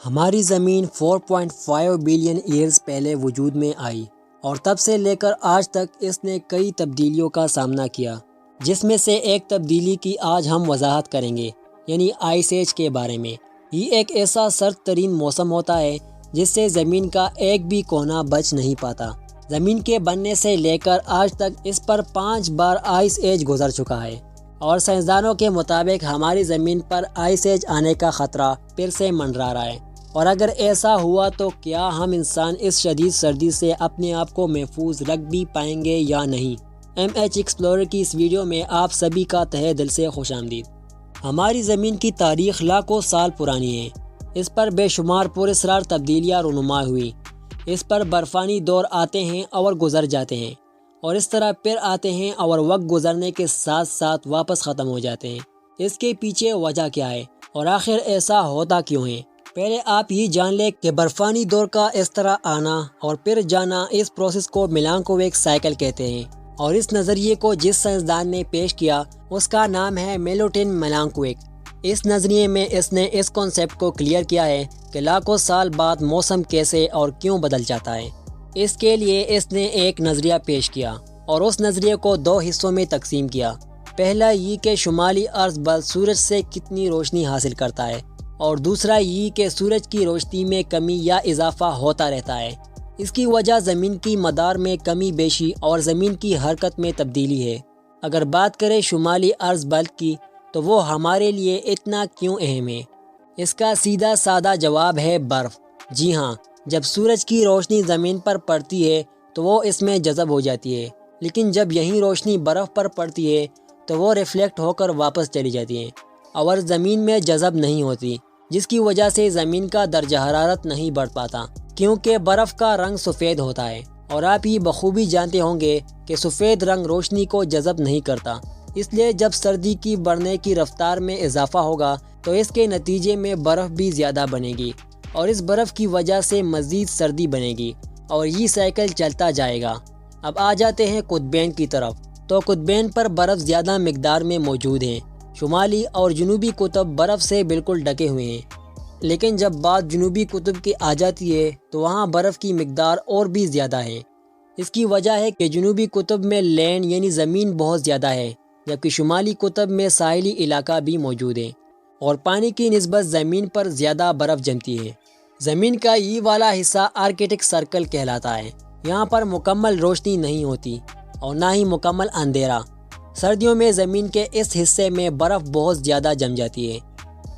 ہماری زمین 4.5 billion years پہلے وجود میں آئی اور تب سے لے کر آج تک اس نے کئی تبدیلیوں کا سامنا کیا، جس میں سے ایک تبدیلی کی آج ہم وضاحت کریں گے، یعنی آئس ایج کے بارے میں۔ یہ ایک ایسا سرد ترین موسم ہوتا ہے جس سے زمین کا ایک بھی کونا بچ نہیں پاتا۔ زمین کے بننے سے لے کر آج تک اس پر 5 بار آئس ایج گزر چکا ہے، اور سائنسدانوں کے مطابق ہماری زمین پر آئس ایج آنے کا خطرہ پھر سے منڈرا رہا ہے۔ اور اگر ایسا ہوا تو کیا ہم انسان اس شدید سردی سے اپنے آپ کو محفوظ رکھ بھی پائیں گے یا نہیں؟ ایم ایچ ایکسپلورر کی اس ویڈیو میں آپ سبھی کا تہہ دل سے خوش آمدید۔ ہماری زمین کی تاریخ لاکھوں سال پرانی ہے۔ اس پر بے شمار پراسرار تبدیلیاں رونما ہوئی۔ اس پر برفانی دور آتے ہیں اور گزر جاتے ہیں، اور اس طرح پھر آتے ہیں اور وقت گزرنے کے ساتھ ساتھ واپس ختم ہو جاتے ہیں۔ اس کے پیچھے وجہ کیا ہے اور آخر ایسا ہوتا کیوں ہے؟ پہلے آپ یہ جان لیں کہ برفانی دور کا اس طرح آنا اور پھر جانا، اس پروسیس کو میلانکوویک سائیکل کہتے ہیں، اور اس نظریے کو جس سائنسدان نے پیش کیا اس کا نام ہے میلوٹن میلانکوویک۔ اس نظریے میں اس نے اس کانسیپٹ کو کلیئر کیا ہے کہ لاکھوں سال بعد موسم کیسے اور کیوں بدل جاتا ہے۔ اس کے لیے اس نے ایک نظریہ پیش کیا اور اس نظریے کو 2 حصوں میں تقسیم کیا۔ پہلا یہ کہ شمالی عرض بل سورج سے کتنی روشنی حاصل کرتا ہے، اور دوسرا یہ کہ سورج کی روشنی میں کمی یا اضافہ ہوتا رہتا ہے۔ اس کی وجہ زمین کی مدار میں کمی بیشی اور زمین کی حرکت میں تبدیلی ہے۔ اگر بات کریں شمالی عرض بلد کی، تو وہ ہمارے لیے اتنا کیوں اہم ہے؟ اس کا سیدھا سادہ جواب ہے برف۔ جی ہاں، جب سورج کی روشنی زمین پر پڑتی ہے تو وہ اس میں جذب ہو جاتی ہے، لیکن جب یہی روشنی برف پر پڑتی ہے تو وہ ریفلیکٹ ہو کر واپس چلی جاتی ہے اور زمین میں جذب نہیں ہوتی، جس کی وجہ سے زمین کا درجہ حرارت نہیں بڑھ پاتا، کیونکہ برف کا رنگ سفید ہوتا ہے، اور آپ یہ بخوبی جانتے ہوں گے کہ سفید رنگ روشنی کو جذب نہیں کرتا۔ اس لیے جب سردی کی بڑھنے کی رفتار میں اضافہ ہوگا تو اس کے نتیجے میں برف بھی زیادہ بنے گی، اور اس برف کی وجہ سے مزید سردی بنے گی، اور یہ سائیکل چلتا جائے گا۔ اب آ جاتے ہیں قطبین کی طرف۔ تو قطبین پر برف زیادہ مقدار میں موجود ہیں۔ شمالی اور جنوبی قطب برف سے بالکل ڈھکے ہوئے ہیں، لیکن جب بات جنوبی قطب کی آ جاتی ہے تو وہاں برف کی مقدار اور بھی زیادہ ہے۔ اس کی وجہ ہے کہ جنوبی قطب میں لینڈ یعنی زمین بہت زیادہ ہے، جبکہ شمالی قطب میں ساحلی علاقہ بھی موجود ہے، اور پانی کی نسبت زمین پر زیادہ برف جمتی ہے۔ زمین کا یہ والا حصہ آرکٹک سرکل کہلاتا ہے۔ یہاں پر مکمل روشنی نہیں ہوتی اور نہ ہی مکمل اندھیرا۔ سردیوں میں زمین کے اس حصے میں برف بہت زیادہ جم جاتی ہے۔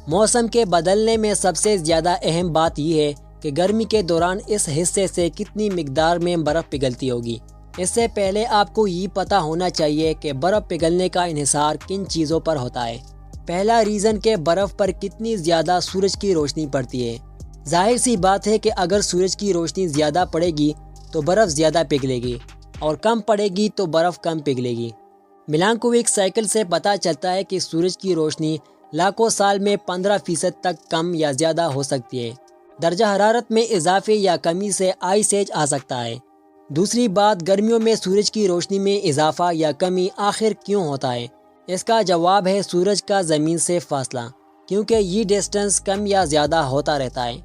موسم کے بدلنے میں سب سے زیادہ اہم بات یہ ہے کہ گرمی کے دوران اس حصے سے کتنی مقدار میں برف پگھلتی ہوگی۔ اس سے پہلے آپ کو یہ پتہ ہونا چاہیے کہ برف پگھلنے کا انحصار کن چیزوں پر ہوتا ہے۔ پہلا ریزن کہ برف پر کتنی زیادہ سورج کی روشنی پڑتی ہے۔ ظاہر سی بات ہے کہ اگر سورج کی روشنی زیادہ پڑے گی تو برف زیادہ پگھلے گی، اور کم پڑے گی تو برف کم پگھلے گی۔ میلانکوویک سائیکل سے پتہ چلتا ہے کہ سورج کی روشنی لاکھوں سال میں 15% تک کم یا زیادہ ہو سکتی ہے۔ درجہ حرارت میں اضافے یا کمی سے آئس ایج آ سکتا ہے۔ دوسری بات، گرمیوں میں سورج کی روشنی میں اضافہ یا کمی آخر کیوں ہوتا ہے؟ اس کا جواب ہے سورج کا زمین سے فاصلہ، کیونکہ یہ ڈسٹنس کم یا زیادہ ہوتا رہتا ہے،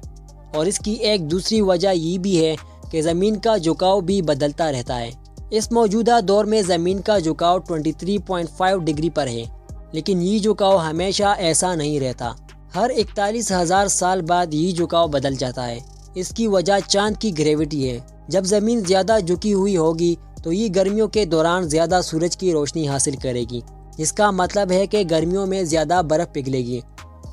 اور اس کی ایک دوسری وجہ یہ بھی ہے کہ زمین کا جھکاؤ بھی بدلتا رہتا ہے۔ اس موجودہ دور میں زمین کا جھکاؤ 23.5 ڈگری پر ہے، لیکن یہ جھکاؤ ہمیشہ ایسا نہیں رہتا۔ ہر 41,000 سال بعد یہ جھکاؤ بدل جاتا ہے۔ اس کی وجہ چاند کی گریوٹی ہے۔ جب زمین زیادہ جھکی ہوئی ہوگی تو یہ گرمیوں کے دوران زیادہ سورج کی روشنی حاصل کرے گی، جس کا مطلب ہے کہ گرمیوں میں زیادہ برف پگھلے گی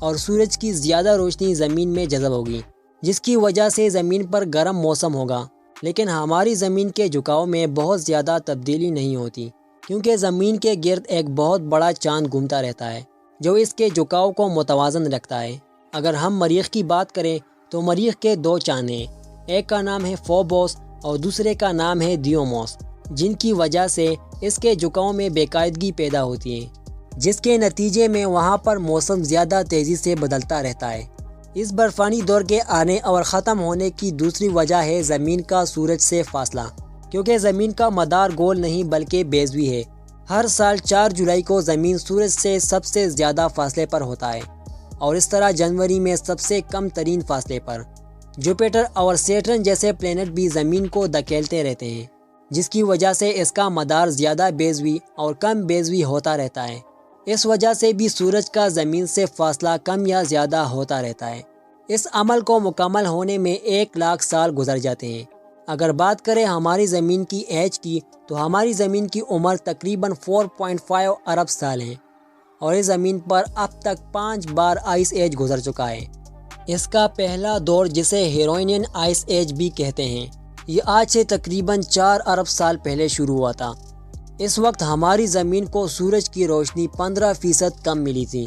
اور سورج کی زیادہ روشنی زمین میں جذب ہوگی، جس کی وجہ سے زمین پر گرم موسم ہوگا۔ لیکن ہماری زمین کے جھکاؤ میں بہت زیادہ تبدیلی نہیں ہوتی، کیونکہ زمین کے گرد ایک بہت بڑا چاند گھومتا رہتا ہے جو اس کے جھکاؤ کو متوازن رکھتا ہے۔ اگر ہم مریخ کی بات کریں تو مریخ کے 2 چاند ہیں، ایک کا نام ہے فوبوس اور دوسرے کا نام ہے دیوموس، جن کی وجہ سے اس کے جھکاؤ میں بے قاعدگی پیدا ہوتی ہے، جس کے نتیجے میں وہاں پر موسم زیادہ تیزی سے بدلتا رہتا ہے۔ اس برفانی دور کے آنے اور ختم ہونے کی دوسری وجہ ہے زمین کا سورج سے فاصلہ، کیونکہ زمین کا مدار گول نہیں بلکہ بیضوی ہے۔ ہر سال 4 جولائی کو زمین سورج سے سب سے زیادہ فاصلے پر ہوتا ہے۔ اور اس طرح جنوری میں سب سے کم ترین فاصلے پر جوپیٹر اور سیٹرن جیسے پلینٹ بھی زمین کو دھکیلتے رہتے ہیں، جس کی وجہ سے اس کا مدار زیادہ بیضوی اور کم بیضوی ہوتا رہتا ہے۔ اس وجہ سے بھی سورج کا زمین سے فاصلہ کم یا زیادہ ہوتا رہتا ہے۔ اس عمل کو مکمل ہونے میں 1,00,000 سال گزر جاتے ہیں۔ اگر بات کریں ہماری زمین کی ایج کی، تو ہماری زمین کی عمر تقریباً 4.5 ارب سال ہے، اور اس زمین پر اب تک 5 بار آئس ایج گزر چکا ہے۔ اس کا پہلا دور، جسے ہیروئین آئس ایج بھی کہتے ہیں، یہ آج سے تقریباً 4 ارب سال پہلے شروع ہوا تھا۔ اس وقت ہماری زمین کو سورج کی روشنی 15% کم ملی تھی،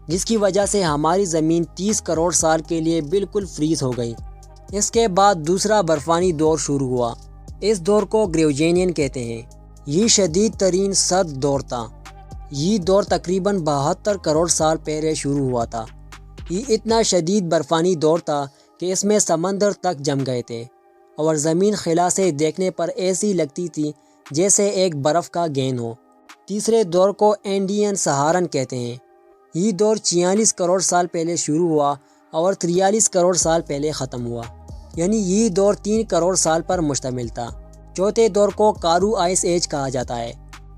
جس کی وجہ سے ہماری زمین 30 کروڑ سال کے لیے بالکل فریز ہو گئی۔ اس کے بعد دوسرا برفانی دور شروع ہوا۔ اس دور کو گریوجینین کہتے ہیں۔ یہ شدید ترین سرد دور تھا۔ یہ دور تقریباً 72 کروڑ سال پہلے شروع ہوا تھا۔ یہ اتنا شدید برفانی دور تھا کہ اس میں سمندر تک جم گئے تھے، اور زمین خلا سے دیکھنے پر ایسی لگتی تھی جیسے ایک برف کا گیند ہو۔ تیسرے دور کو اینڈین سہارن کہتے ہیں۔ یہ دور 46 کروڑ سال پہلے شروع ہوا اور 43 کروڑ سال پہلے ختم ہوا، یعنی یہ دور 3 کروڑ سال پر مشتمل تھا۔ چوتھے دور کو کارو آئس ایج کہا جاتا ہے۔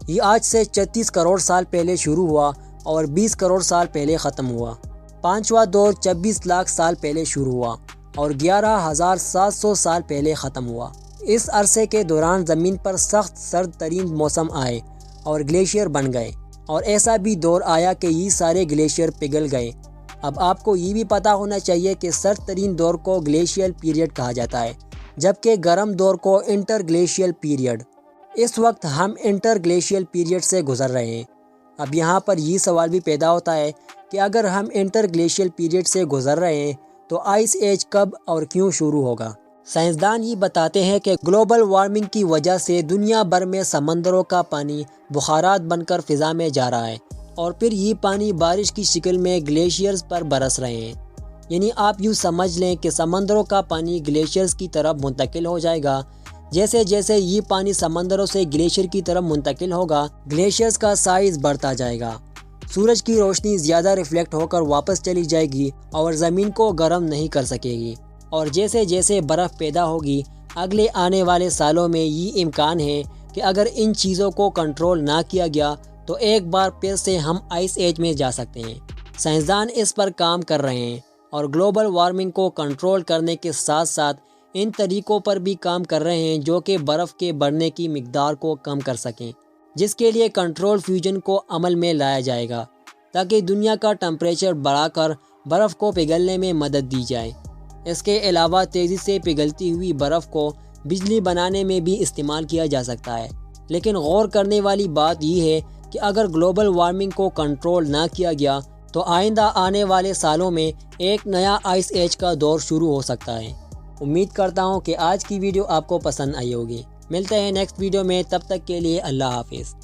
یہ آج سے 36 کروڑ سال پہلے شروع ہوا اور 20 کروڑ سال پہلے ختم ہوا۔ پانچواں دور 26 لاکھ سال پہلے شروع ہوا اور 11,700 سال پہلے ختم ہوا۔ اس عرصے کے دوران زمین پر سخت سرد ترین موسم آئے اور گلیشیئر بن گئے، اور ایسا بھی دور آیا کہ یہ سارے گلیشیئر پگھل گئے۔ اب آپ کو یہ بھی پتہ ہونا چاہیے کہ سرد ترین دور کو گلیشیل پیریڈ کہا جاتا ہے، جبکہ گرم دور کو انٹر گلیشیل پیریڈ۔ اس وقت ہم انٹر گلیشیل پیریڈ سے گزر رہے ہیں۔ اب یہاں پر یہ سوال بھی پیدا ہوتا ہے کہ اگر ہم انٹر گلیشیل پیریڈ سے گزر رہے ہیں تو آئس ایج کب اور کیوں شروع ہوگا؟ سائنسدان یہ بتاتے ہیں کہ گلوبل وارمنگ کی وجہ سے دنیا بھر میں سمندروں کا پانی بخارات بن کر فضا میں جا رہا ہے، اور پھر یہ پانی بارش کی شکل میں گلیشیئرز پر برس رہے ہیں۔ یعنی آپ یوں سمجھ لیں کہ سمندروں کا پانی گلیشیئرز کی طرف منتقل ہو جائے گا۔ جیسے جیسے یہ پانی سمندروں سے گلیشیئر کی طرف منتقل ہوگا، گلیشیئرز کا سائز بڑھتا جائے گا، سورج کی روشنی زیادہ ریفلیکٹ ہو کر واپس چلی جائے گی اور زمین کو گرم نہیں کر سکے گی، اور جیسے جیسے برف پیدا ہوگی، اگلے آنے والے سالوں میں یہ امکان ہے کہ اگر ان چیزوں کو کنٹرول نہ کیا گیا تو ایک بار پھر سے ہم آئس ایج میں جا سکتے ہیں۔ سائنسدان اس پر کام کر رہے ہیں اور گلوبل وارمنگ کو کنٹرول کرنے کے ساتھ ساتھ ان طریقوں پر بھی کام کر رہے ہیں جو کہ برف کے بڑھنے کی مقدار کو کم کر سکیں، جس کے لیے کنٹرول فیوژن کو عمل میں لایا جائے گا تاکہ دنیا کا ٹمپریچر بڑھا کر برف کو پگھلنے میں مدد دی جائے۔ اس کے علاوہ تیزی سے پگھلتی ہوئی برف کو بجلی بنانے میں بھی استعمال کیا جا سکتا ہے۔ لیکن غور کرنے والی بات یہ ہے کہ اگر گلوبل وارمنگ کو کنٹرول نہ کیا گیا تو آئندہ آنے والے سالوں میں ایک نیا آئس ایج کا دور شروع ہو سکتا ہے۔ امید کرتا ہوں کہ آج کی ویڈیو آپ کو پسند آئی ہوگی۔ ملتے ہیں نیکسٹ ویڈیو میں، تب تک کے لیے اللہ حافظ۔